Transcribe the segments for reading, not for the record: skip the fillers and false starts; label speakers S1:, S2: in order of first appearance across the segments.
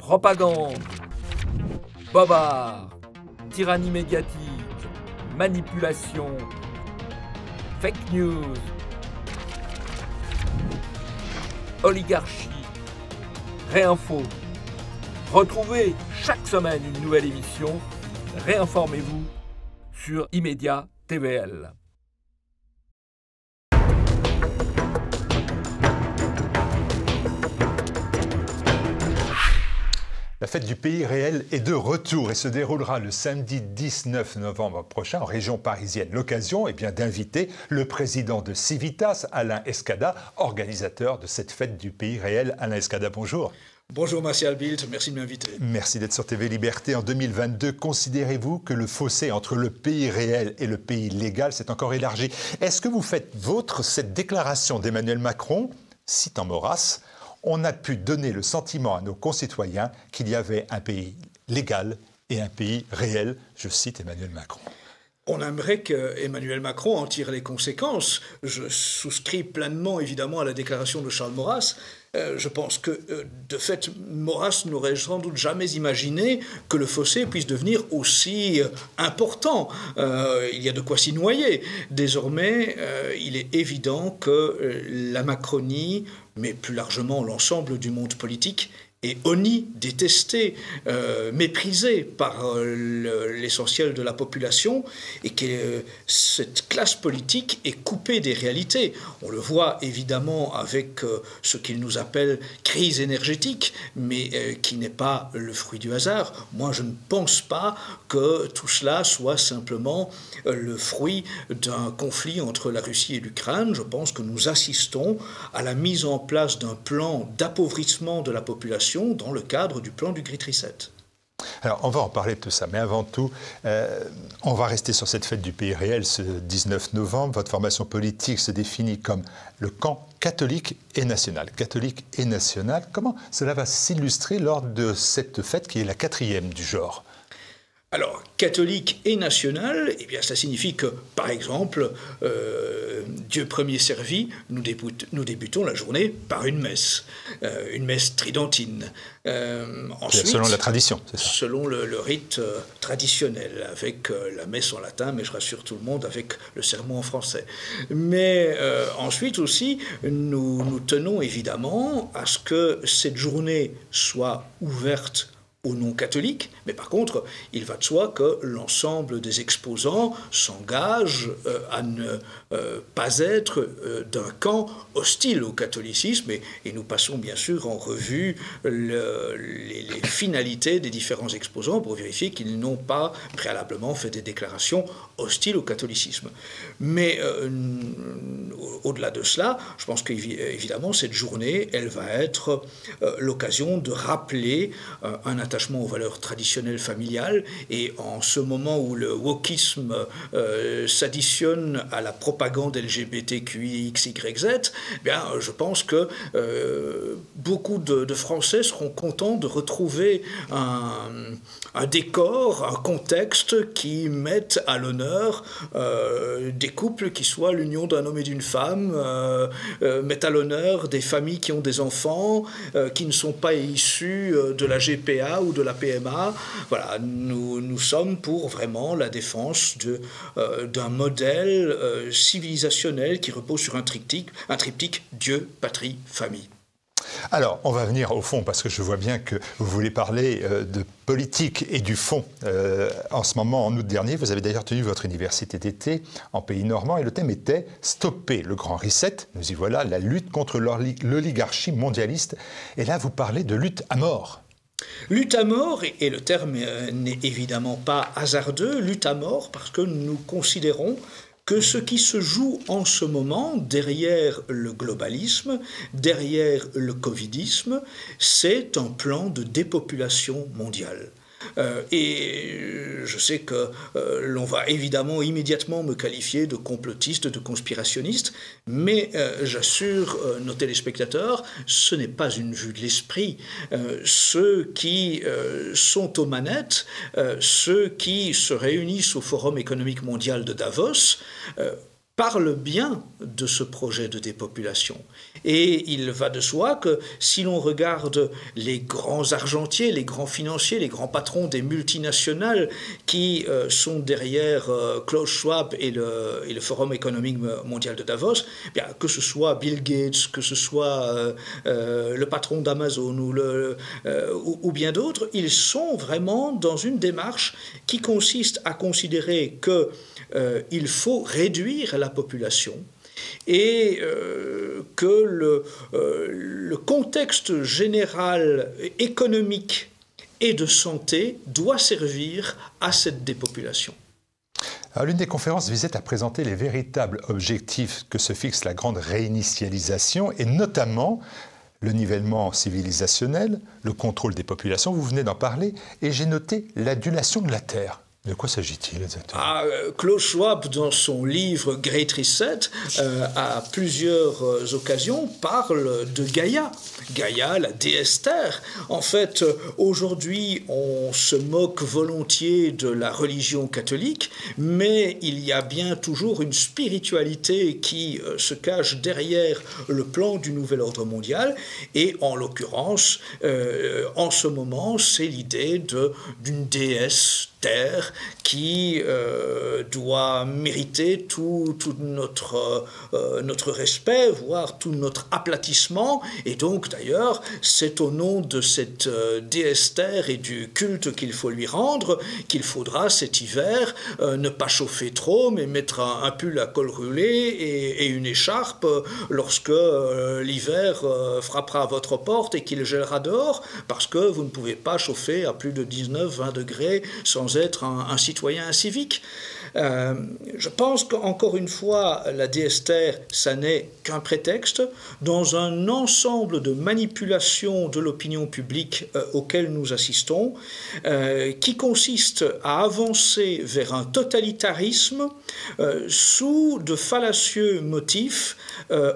S1: propagande, bobard, tyrannie médiatique, manipulation, fake news, oligarchie, réinfo. Retrouvez chaque semaine une nouvelle émission. Réinformez-vous sur Immédiat TVL.
S2: La fête du pays réel est de retour et se déroulera le samedi 19 novembre prochain en région parisienne. L'occasion est bien d'inviter le président de Civitas, Alain Escada, organisateur de cette fête du pays réel. Alain Escada, bonjour.
S3: Bonjour Martial Bildt, merci de m'inviter.
S2: Merci d'être sur TV Liberté. En 2022, considérez-vous que le fossé entre le pays réel et le pays légal s'est encore élargi? Est-ce que vous faites vôtre cette déclaration d'Emmanuel Macron, citant Maurras: on a pu donner le sentiment à nos concitoyens qu'il y avait un pays légal et un pays réel, je cite Emmanuel Macron.
S3: On aimerait qu'Emmanuel Macron en tire les conséquences. Je souscris pleinement, évidemment, à la déclaration de Charles Maurras. Je pense que, de fait, Maurras n'aurait sans doute jamais imaginé que le fossé puisse devenir aussi important. Il y a de quoi s'y noyer. Désormais, il est évident que la Macronie, mais plus largement l'ensemble du monde politique, est honni, détesté, méprisé par l'essentiel de la population, et que cette classe politique est coupée des réalités. On le voit évidemment avec ce qu'il nous appelle crise énergétique, mais qui n'est pas le fruit du hasard. Moi, je ne pense pas que tout cela soit simplement le fruit d'un conflit entre la Russie et l'Ukraine. Je pense que nous assistons à la mise en place d'un plan d'appauvrissement de la population dans le cadre du plan du Great Reset.
S2: Alors, on va en parler de tout ça, mais avant tout, on va rester sur cette fête du pays réel ce 19 novembre. Votre formation politique se définit comme le camp catholique et national. Catholique et national, comment cela va s'illustrer lors de cette fête qui est la 4e du genre ?
S3: Alors, catholique et national, eh bien, ça signifie que, par exemple, Dieu premier servi, nous débutons la journée par une messe tridentine.
S2: Ensuite, selon la tradition, c'est ça?
S3: Selon le rite traditionnel, avec la messe en latin, mais je rassure tout le monde, avec le sermon en français. Mais ensuite aussi, nous tenons évidemment à ce que cette journée soit ouverte aux non-catholiques, mais par contre, il va de soi que l'ensemble des exposants s'engagent à ne pas être d'un camp hostile au catholicisme, et nous passons bien sûr en revue les finalités des différents exposants pour vérifier qu'ils n'ont pas préalablement fait des déclarations hostiles au catholicisme. Mais au-delà de cela, je pense qu'évidemment, cette journée, elle va être l'occasion de rappeler un attachement aux valeurs traditionnelles familiales, et en ce moment où le wokisme s'additionne à la propagande LGBTQIXYZ, bien, je pense que beaucoup de Français seront contents de retrouver un décor, un contexte qui mette à l'honneur des couples qui soient l'union d'un homme et d'une femme, mettent à l'honneur des familles qui ont des enfants, qui ne sont pas issus de la GPA ou de la PMA. Voilà, nous sommes pour vraiment la défense d'un modèle civilisationnel qui repose sur un triptyque Dieu, patrie, famille.
S2: Alors, on va venir au fond, parce que je vois bien que vous voulez parler de politique et du fond. En ce moment, en août dernier, vous avez d'ailleurs tenu votre université d'été en pays normand, et le thème était « Stopper le grand reset ». Nous y voilà, la lutte contre l'oligarchie mondialiste. Et là, vous parlez de lutte à mort.
S3: Lutte à mort, et le terme n'est évidemment pas hasardeux, lutte à mort parce que nous considérons que ce qui se joue en ce moment derrière le globalisme, derrière le covidisme, c'est un plan de dépopulation mondiale. Et je sais que l'on va évidemment immédiatement me qualifier de complotiste, de conspirationniste, mais j'assure nos téléspectateurs, ce n'est pas une vue de l'esprit. Ceux qui sont aux manettes, ceux qui se réunissent au Forum économique mondial de Davos, parle bien de ce projet de dépopulation. Et il va de soi que si l'on regarde les grands argentiers, les grands financiers, les grands patrons des multinationales qui sont derrière Klaus Schwab et le Forum économique mondial de Davos, bien, que ce soit Bill Gates, que ce soit le patron d'Amazon ou bien d'autres, ils sont vraiment dans une démarche qui consiste à considérer qu'il faut réduire la population et que le contexte général économique et de santé doit servir à cette dépopulation.
S2: L'une des conférences visait à présenter les véritables objectifs que se fixe la grande réinitialisation et notamment le nivellement civilisationnel, le contrôle des populations, vous venez d'en parler, et j'ai noté l'adulation de la Terre. De quoi s'agit-il exactement?
S3: Klaus Schwab, dans son livre Great Reset, à plusieurs occasions, parle de Gaïa. Gaïa, la déesse Terre. En fait, aujourd'hui, on se moque volontiers de la religion catholique, mais il y a bien toujours une spiritualité qui se cache derrière le plan du nouvel ordre mondial. Et en l'occurrence, en ce moment, c'est l'idée d'une déesse Terre qui doit mériter tout notre respect, voire tout notre aplatissement. Et donc, d'ailleurs, c'est au nom de cette déesse Terre et du culte qu'il faut lui rendre qu'il faudra cet hiver ne pas chauffer trop, mais mettre un pull à col roulé et une écharpe lorsque l'hiver frappera à votre porte et qu'il gèlera dehors, parce que vous ne pouvez pas chauffer à plus de 19-20 degrés sans être un citoyen civique. Je pense qu'encore une fois, la déesse Terre, ça n'est qu'un prétexte dans un ensemble de manipulations de l'opinion publique auquel nous assistons, qui consiste à avancer vers un totalitarisme sous de fallacieux motifs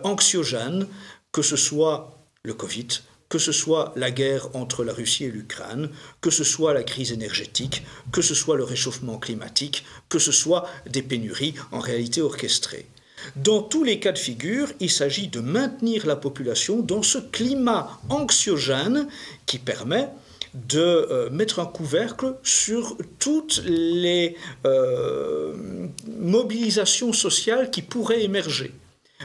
S3: anxiogènes, que ce soit le Covid, que ce soit la guerre entre la Russie et l'Ukraine, que ce soit la crise énergétique, que ce soit le réchauffement climatique, que ce soit des pénuries en réalité orchestrées. Dans tous les cas de figure, il s'agit de maintenir la population dans ce climat anxiogène qui permet de mettre un couvercle sur toutes les mobilisations sociales qui pourraient émerger.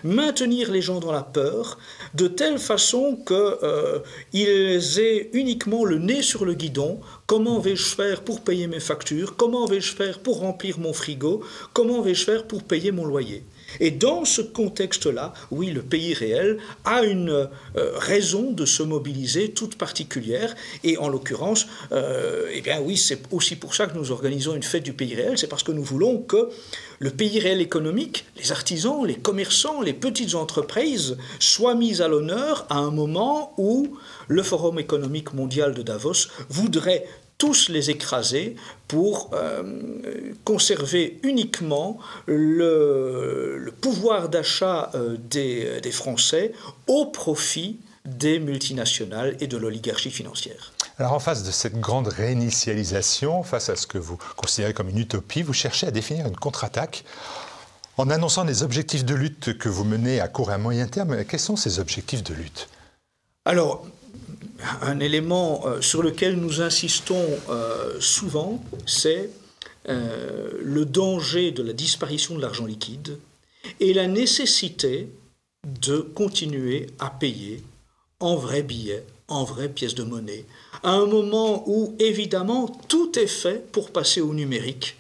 S3: Maintenir les gens dans la peur, de telle façon qu'ils aient uniquement le nez sur le guidon. Comment vais-je faire pour payer mes factures? Comment vais-je faire pour remplir mon frigo? Comment vais-je faire pour payer mon loyer? Et dans ce contexte-là, oui, le pays réel a une raison de se mobiliser toute particulière. Et en l'occurrence, eh bien oui, c'est aussi pour ça que nous organisons une fête du pays réel. C'est parce que nous voulons que le pays réel économique, les artisans, les commerçants, les petites entreprises soient mis à l'honneur à un moment où le Forum économique mondial de Davos voudrait tous les écraser pour conserver uniquement le pouvoir d'achat des Français au profit des multinationales et de l'oligarchie financière.
S2: Alors en face de cette grande réinitialisation, face à ce que vous considérez comme une utopie, vous cherchez à définir une contre-attaque en annonçant des objectifs de lutte que vous menez à court et à moyen terme. Quels sont ces objectifs de lutte?
S3: Alors, un élément sur lequel nous insistons souvent, c'est le danger de la disparition de l'argent liquide et la nécessité de continuer à payer en vrais billets, en vraies pièces de monnaie, à un moment où, évidemment, tout est fait pour passer au numérique,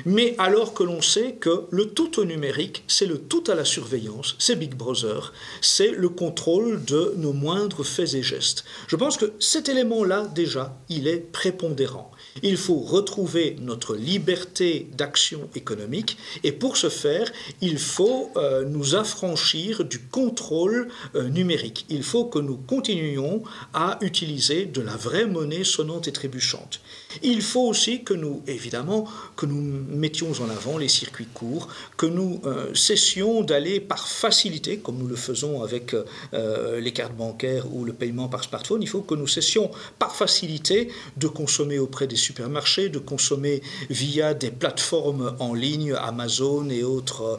S3: mais alors que l'on sait que le tout au numérique, c'est le tout à la surveillance, c'est Big Brother, c'est le contrôle de nos moindres faits et gestes. Je pense que cet élément-là, déjà, il est prépondérant. Il faut retrouver notre liberté d'action économique et pour ce faire, il faut nous affranchir du contrôle numérique. Il faut que nous continuions à utiliser de la vraie monnaie sonnante et trébuchante. Il faut aussi que nous, évidemment, que nous mettions en avant les circuits courts, que nous cessions d'aller par facilité, comme nous le faisons avec les cartes bancaires ou le paiement par smartphone. Il faut que nous cessions par facilité de consommer auprès des supermarchés, de consommer via des plateformes en ligne, Amazon et autres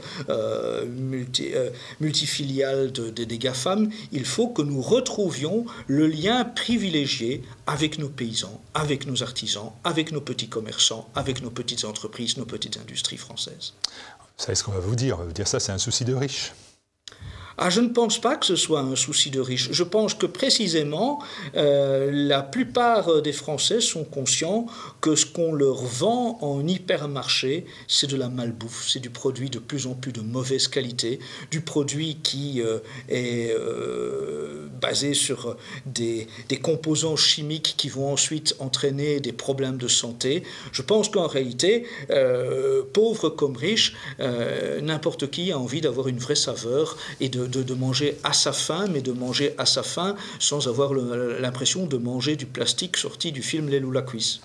S3: multifiliales des GAFAM. Il faut que nous retrouvions le lien privilégié avec nos paysans, avec nos artisans, avec nos petits commerçants, avec nos petites entreprises, nos petites industries françaises.
S2: Vous savez ce qu'on va vous dire? On va vous dire ça, c'est un souci de riche.
S3: Ah, je ne pense pas que ce soit un souci de riche. Je pense que précisément, la plupart des Français sont conscients que ce qu'on leur vend en hypermarché, c'est de la malbouffe, c'est du produit de plus en plus de mauvaise qualité, du produit qui est basé sur des composants chimiques qui vont ensuite entraîner des problèmes de santé. Je pense qu'en réalité, pauvre comme riche, n'importe qui a envie d'avoir une vraie saveur et de manger à sa faim, mais de manger à sa faim sans avoir l'impression de manger du plastique sorti du film Les Loups la cuisse.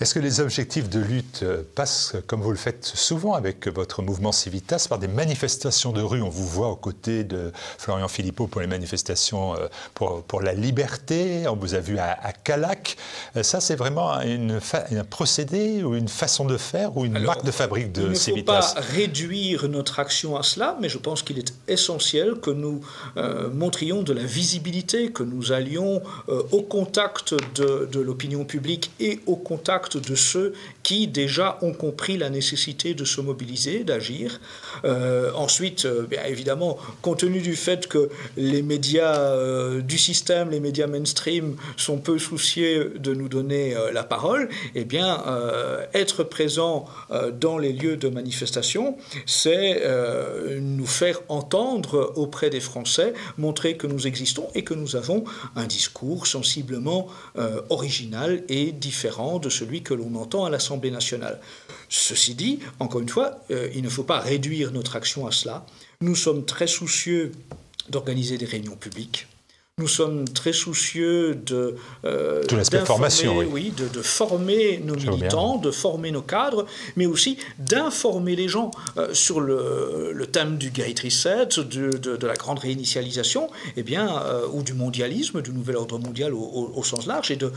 S2: Est-ce que les objectifs de lutte passent, comme vous le faites souvent avec votre mouvement Civitas, par des manifestations de rue? On vous voit aux côtés de Florian Philippot pour les manifestations pour la liberté, on vous a vu à Callac. Ça, c'est vraiment un procédé ou une façon de faire ou une marque de fabrique de Civitas?
S3: Il ne faut pas réduire notre action à cela, mais je pense qu'il est essentiel que nous montrions de la visibilité, que nous allions au contact de l'opinion publique et au contact de ceux qui déjà ont compris la nécessité de se mobiliser, d'agir. Ensuite, bien évidemment, compte tenu du fait que les médias du système, les médias mainstream sont peu soucieux de nous donner la parole, eh bien, être présent dans les lieux de manifestation, c'est nous faire entendre auprès des Français, montrer que nous existons et que nous avons un discours sensiblement original et différent de celui que l'on entend à l'Assemblée nationale. Ceci dit, encore une fois, il ne faut pas réduire notre action à cela. Nous sommes très soucieux d'organiser des réunions publiques. Nous sommes très soucieux de
S2: l'aspect formation,
S3: oui, de former nos militants, de former nos cadres, mais aussi d'informer les gens sur le thème du Great Reset, de la grande réinitialisation, eh bien, ou du mondialisme, du nouvel ordre mondial au sens large, et de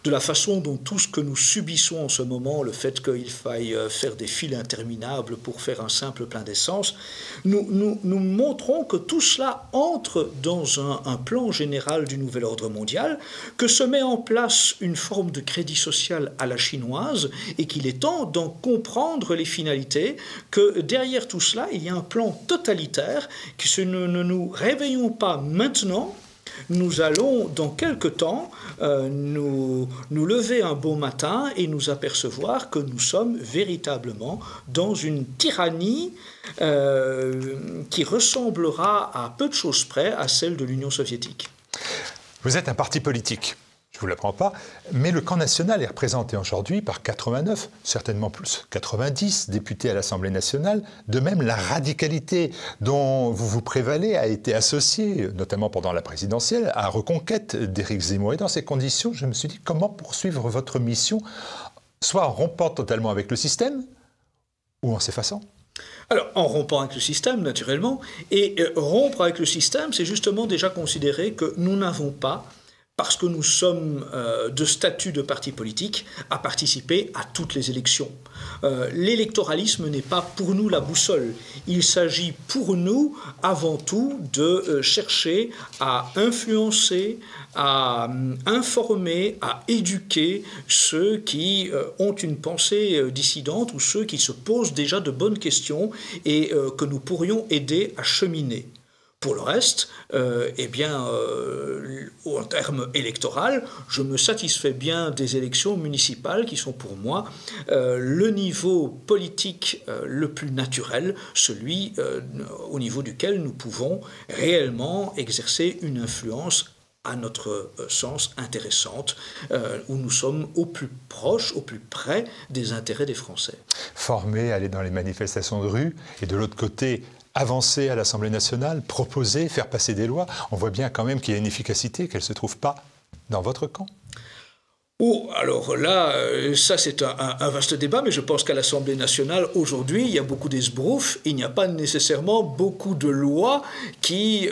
S3: la façon dont tout ce que nous subissons en ce moment, le fait qu'il faille faire des files interminables pour faire un simple plein d'essence, nous montrons que tout cela entre dans un plan général du nouvel ordre mondial, que se met en place une forme de crédit social à la chinoise et qu'il est temps d'en comprendre les finalités, que derrière tout cela, il y a un plan totalitaire, que si nous ne nous réveillons pas maintenant, nous allons, dans quelque temps, nous lever un beau matin et nous apercevoir que nous sommes véritablement dans une tyrannie qui ressemblera à peu de choses près à celle de l'Union soviétique.
S2: Vous êtes un parti politique, je ne vous l'apprends pas, mais le camp national est représenté aujourd'hui par 89, certainement plus, 90 députés à l'Assemblée nationale. De même, la radicalité dont vous vous prévalez a été associée, notamment pendant la présidentielle, à Reconquête d'Éric Zemmour. Et dans ces conditions, je me suis dit, comment poursuivre votre mission, soit en rompant totalement avec le système, ou en s'effaçant?
S3: Alors, en rompant avec le système, naturellement, et rompre avec le système, c'est justement déjà considérer que nous n'avons pas, parce que nous sommes de statut de parti politique, à participer à toutes les élections. L'électoralisme n'est pas pour nous la boussole. Il s'agit pour nous, avant tout, de chercher à influencer, à informer, à éduquer ceux qui ont une pensée dissidente ou ceux qui se posent déjà de bonnes questions et que nous pourrions aider à cheminer. Pour le reste, en termes électoral, je me satisfais bien des élections municipales qui sont pour moi le niveau politique le plus naturel, celui au niveau duquel nous pouvons réellement exercer une influence à notre sens intéressante, où nous sommes au plus proche, au plus près des intérêts des Français.
S2: Former, aller dans les manifestations de rue, et de l'autre côté, avancer à l'Assemblée nationale, proposer, faire passer des lois, on voit bien quand même qu'il y a une efficacité, qu'elle ne se trouve pas dans votre camp.
S3: Oh, alors là, ça c'est un vaste débat, mais je pense qu'à l'Assemblée nationale, aujourd'hui, il y a beaucoup d'esbroufs, il n'y a pas nécessairement beaucoup de lois qui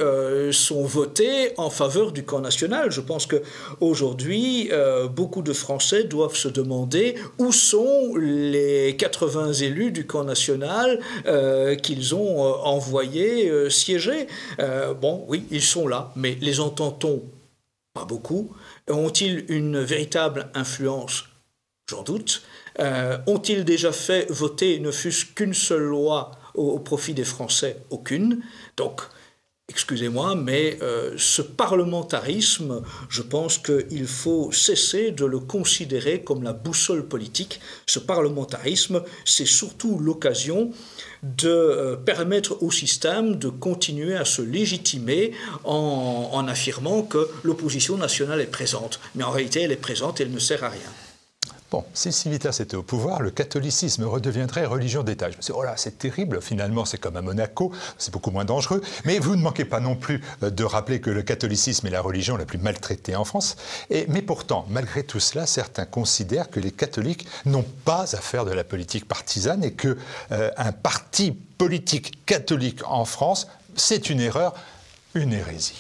S3: sont votées en faveur du camp national. Je pense qu'aujourd'hui, beaucoup de Français doivent se demander où sont les 80 élus du camp national qu'ils ont envoyés siéger. Bon, oui, ils sont là, mais les entend-on? Pas beaucoup. Ont-ils une véritable influence? J'en doute. Ont-ils déjà fait voter ne fût-ce qu'une seule loi au profit des Français? Aucune. Donc, excusez-moi, mais ce parlementarisme, je pense qu'il faut cesser de le considérer comme la boussole politique. Ce parlementarisme, c'est surtout l'occasion de permettre au système de continuer à se légitimer en affirmant que l'opposition nationale est présente. Mais en réalité, elle est présente et elle ne sert à rien.
S2: Bon, si Civitas était au pouvoir, le catholicisme redeviendrait religion d'État. Je me suis dit, oh là, c'est terrible, finalement, c'est comme à Monaco, c'est beaucoup moins dangereux. Mais vous ne manquez pas non plus de rappeler que le catholicisme est la religion la plus maltraitée en France. Mais pourtant, malgré tout cela, certains considèrent que les catholiques n'ont pas à faire de la politique partisane et qu'un parti politique catholique en France, c'est une erreur, une hérésie.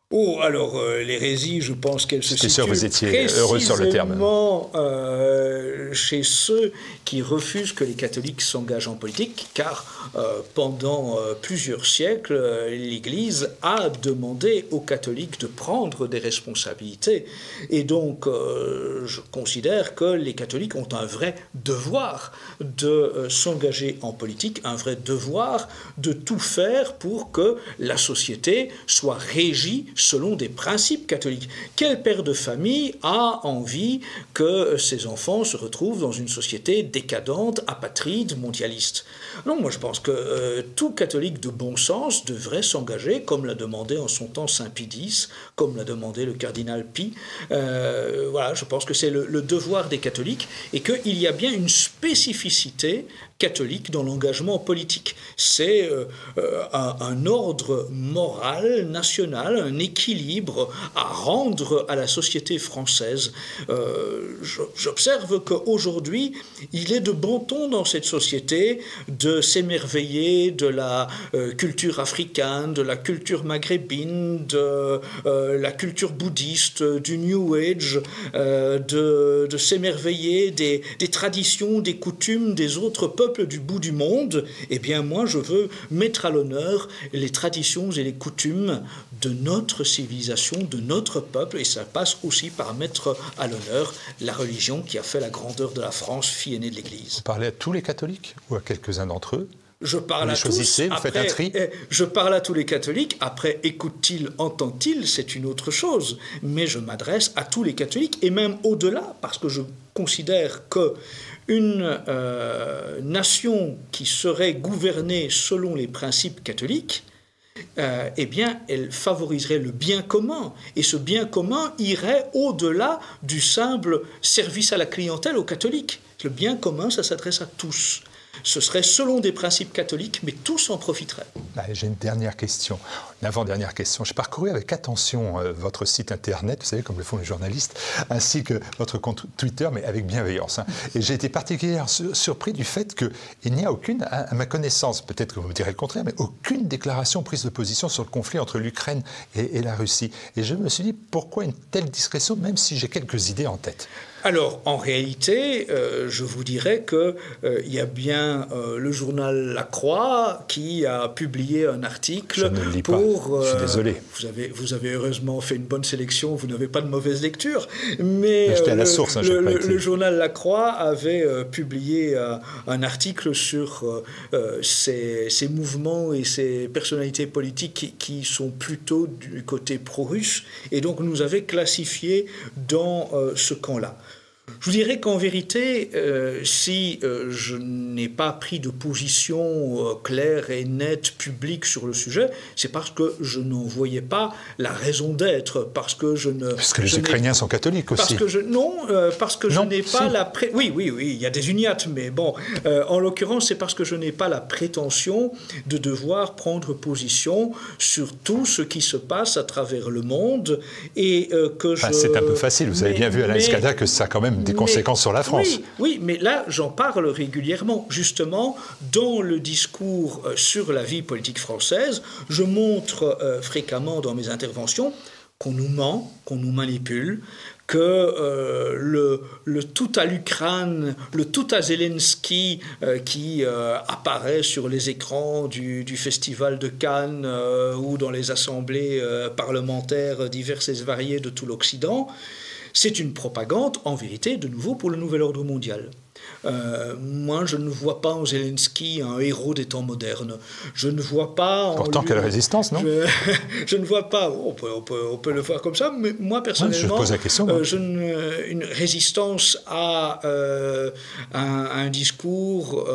S3: Oh, alors l'hérésie, je pense qu'elle se situe
S2: sûr, vous étiez heureux sur le terme.
S3: Chez ceux qui refusent que les catholiques s'engagent en politique, car pendant plusieurs siècles, l'Église a demandé aux catholiques de prendre des responsabilités. Et donc, je considère que les catholiques ont un vrai devoir de s'engager en politique, un vrai devoir de tout faire pour que la société soit régie selon des principes catholiques. Quel père de famille a envie que ses enfants se retrouvent dans une société décadente, apatride, mondialiste? Non, moi je pense que tout catholique de bon sens devrait s'engager, comme l'a demandé en son temps Saint Pie X, comme l'a demandé le cardinal Pie. Voilà, je pense que c'est le devoir des catholiques et qu'il y a bien une spécificité catholique dans l'engagement politique. C'est un ordre moral national, un équilibre à rendre à la société française. J'observe qu'aujourd'hui, il est de bon ton dans cette société de s'émerveiller de la culture africaine, de la culture maghrébine, de la culture bouddhiste, du New Age, de s'émerveiller des traditions, des coutumes des autres peuples du bout du monde. Eh bien, moi, je veux mettre à l'honneur les traditions et les coutumes de notre civilisation, de notre peuple, et ça passe aussi par mettre à l'honneur la religion qui a fait la grandeur de la France, fille aînée de l'Église.
S2: Vous parlez à tous les catholiques ou à quelques-uns d'entre eux?
S3: Je parle
S2: vous
S3: à
S2: choisissez,
S3: tous.
S2: vous faites un tri.
S3: Je parle à tous les catholiques. Après, écoute-t-il, entend-il, c'est une autre chose. Mais je m'adresse à tous les catholiques et même au-delà, parce que je considère que une nation qui serait gouvernée selon les principes catholiques, eh bien, elle favoriserait le bien commun. Et ce bien commun irait au-delà du simple service à la clientèle aux catholiques. Le bien commun, ça s'adresse à tous. Ce serait selon des principes catholiques, mais tous en profiteraient.
S2: J'ai une dernière question, une avant-dernière question. J'ai parcouru avec attention votre site internet, vous savez, comme le font les journalistes, ainsi que votre compte Twitter, mais avec bienveillance. Et j'ai été particulièrement surpris du fait qu'il n'y a aucune, à ma connaissance, peut-être que vous me direz le contraire, mais aucune déclaration prise de position sur le conflit entre l'Ukraine et la Russie. Et je me suis dit, pourquoi une telle discrétion, même si j'ai quelques idées en tête?
S3: Alors, en réalité, je vous dirais qu'il y a bien le journal La Croix qui a publié un article.
S2: Je ne le lis pas, je suis désolé.
S3: Vous avez heureusement fait une bonne sélection, vous n'avez pas de mauvaise lecture. Mais
S2: j'étais à la source,
S3: le journal La Croix avait publié un article sur ces mouvements et ces personnalités politiques qui sont plutôt du côté pro-russe, et donc nous avait classifiés dans ce camp-là. Je vous dirais qu'en vérité, si je n'ai pas pris de position claire et nette, publique sur le sujet, c'est parce que je n'en voyais pas la raison d'être, parce que je ne...
S2: Parce que les Ukrainiens sont catholiques aussi.
S3: Parce que je n'ai pas la... Oui, il y a des uniates, mais bon, en l'occurrence, c'est parce que je n'ai pas la prétention de devoir prendre position sur tout ce qui se passe à travers le monde, et que je...
S2: C'est un peu facile, vous avez bien vu Alain Escada que ça a quand même des conséquences sur la France.
S3: Oui, mais là, j'en parle régulièrement. Justement, dans le discours sur la vie politique française, je montre fréquemment dans mes interventions qu'on nous ment, qu'on nous manipule, que le tout à l'Ukraine, le tout à Zelensky qui apparaît sur les écrans du Festival de Cannes ou dans les assemblées parlementaires diverses et variées de tout l'Occident, c'est une propagande, en vérité, de nouveau pour le nouvel ordre mondial. Moi, je ne vois pas en Zelensky un héros des temps modernes. Je ne vois pas...
S2: Pourtant, quelle résistance, non ?
S3: Je ne vois pas... On peut le voir comme ça, mais moi, personnellement...
S2: Je pose la question.
S3: Une résistance à un discours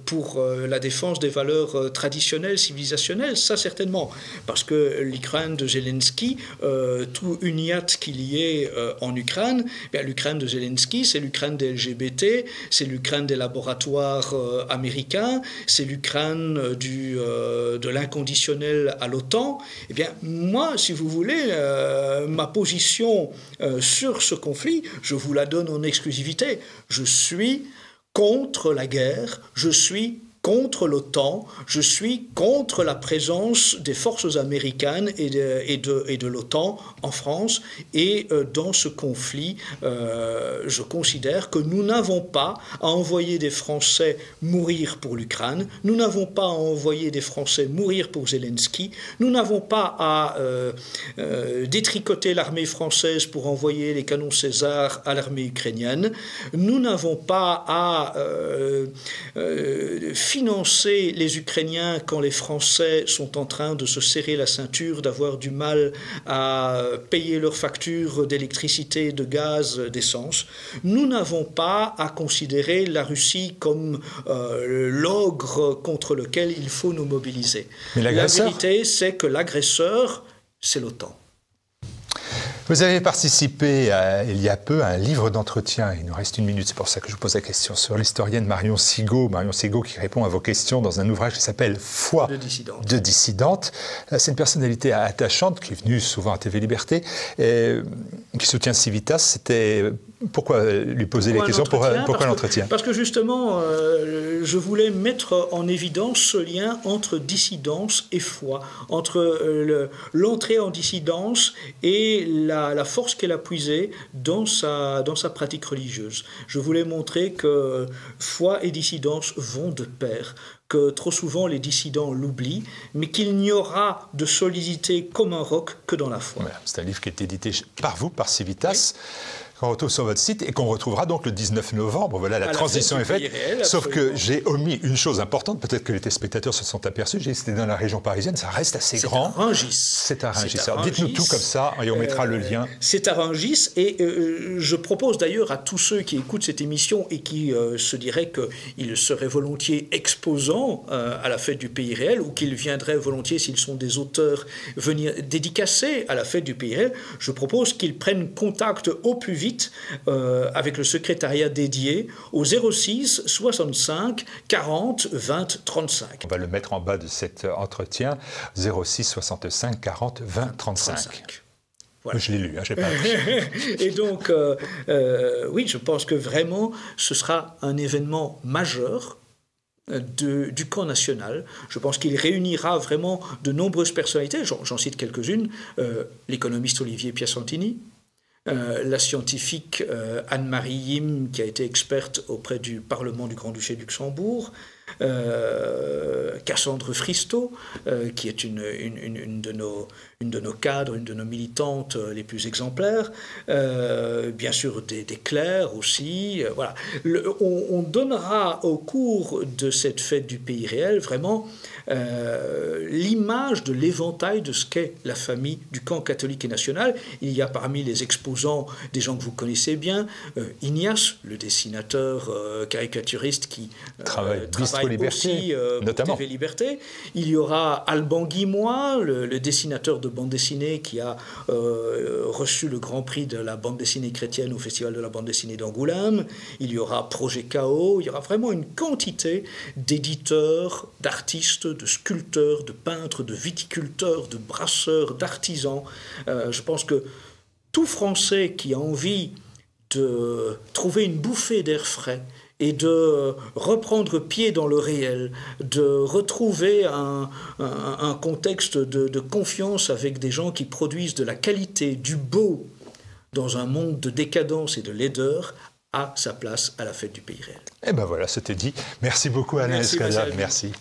S3: pour la défense des valeurs traditionnelles, civilisationnelles, ça certainement. Parce que l'Ukraine de Zelensky, tout uniat qu'il y ait en Ukraine, l'Ukraine de Zelensky, c'est l'Ukraine des LGBT, c'est l'Ukraine des laboratoires américains, c'est l'Ukraine de l'inconditionnel à l'OTAN. Eh bien, moi, si vous voulez, ma position sur ce conflit, je vous la donne en exclusivité. Je suis contre la guerre, je suis contre l'OTAN, je suis contre la présence des forces américaines et de l'OTAN en France. Et dans ce conflit, je considère que nous n'avons pas à envoyer des Français mourir pour l'Ukraine, nous n'avons pas à envoyer des Français mourir pour Zelensky, nous n'avons pas à détricoter l'armée française pour envoyer les canons César à l'armée ukrainienne, nous n'avons pas à financer les Ukrainiens quand les Français sont en train de se serrer la ceinture, d'avoir du mal à payer leurs factures d'électricité, de gaz, d'essence. Nous n'avons pas à considérer la Russie comme l'ogre contre lequel il faut nous mobiliser.
S2: Mais
S3: la vérité, c'est que l'agresseur, c'est l'OTAN.
S2: Vous avez participé il y a peu à un livre d'entretien. Il nous reste une minute, c'est pour ça que je vous pose la question sur l'historienne Marion Sigaud. Marion Sigaud qui répond à vos questions dans un ouvrage qui s'appelle Foi de dissidente. C'est une personnalité attachante qui est venue souvent à TV Liberté, qui soutient Civitas. C'était... Pourquoi lui poser les questions ? Pourquoi l'entretien ?
S3: Parce que justement, je voulais mettre en évidence ce lien entre dissidence et foi, entre l'entrée en dissidence et la force qu'elle a puisée dans sa pratique religieuse. Je voulais montrer que foi et dissidence vont de pair, que trop souvent les dissidents l'oublient, mais qu'il n'y aura de solidité comme un roc que dans la foi.
S2: Voilà, c'est un livre qui est édité par vous, par Civitas. Oui. Qu'on retrouve sur votre site et qu'on retrouvera donc le 19 novembre. Voilà, la transition est faite. Sauf que j'ai omis une chose importante, peut-être que les téléspectateurs se sont aperçus, c'était dans la région parisienne, ça reste assez grand. C'est à Rungis. Alors dites-nous tout comme ça et on mettra le lien.
S3: C'est à Rungis et je propose d'ailleurs à tous ceux qui écoutent cette émission et qui se diraient qu'ils seraient volontiers exposants à la fête du Pays réel ou qu'ils viendraient volontiers, s'ils sont des auteurs, venir dédicacer à la fête du Pays réel, je propose qu'ils prennent contact au plus vite avec le secrétariat dédié au 06 65 40 20 35.
S2: On va le mettre en bas de cet entretien, 06 65 40 20 35. Voilà. Je l'ai lu, je n'ai pas lu.
S3: Et donc, oui, je pense que vraiment, ce sera un événement majeur du camp national. Je pense qu'il réunira vraiment de nombreuses personnalités. J'en cite quelques-unes. L'économiste Olivier Piacentini, la scientifique Anne-Marie Yim, qui a été experte auprès du Parlement du Grand-Duché de Luxembourg, Cassandre Fristo, qui est une une de nos cadres, une de nos militantes les plus exemplaires, bien sûr des clercs aussi. Voilà. On donnera au cours de cette fête du pays réel vraiment l'image de l'éventail de ce qu'est la famille du camp catholique et national. Il y a parmi les exposants des gens que vous connaissez bien, Ignace, le dessinateur caricaturiste qui travaille aussi pour TV Liberté. Il y aura Alban Guimois, le dessinateur de bande dessinée qui a reçu le grand prix de la bande dessinée chrétienne au Festival de la bande dessinée d'Angoulême. Il y aura Projet Chaos. Il y aura vraiment une quantité d'éditeurs, d'artistes, de sculpteurs, de peintres, de viticulteurs, de brasseurs, d'artisans. Je pense que tout Français qui a envie de trouver une bouffée d'air frais et de reprendre pied dans le réel, de retrouver un contexte de confiance avec des gens qui produisent de la qualité, du beau, dans un monde de décadence et de laideur, a sa place à la fête du pays réel.
S2: Et ben voilà, c'était dit. Merci beaucoup Alain Escada. Merci.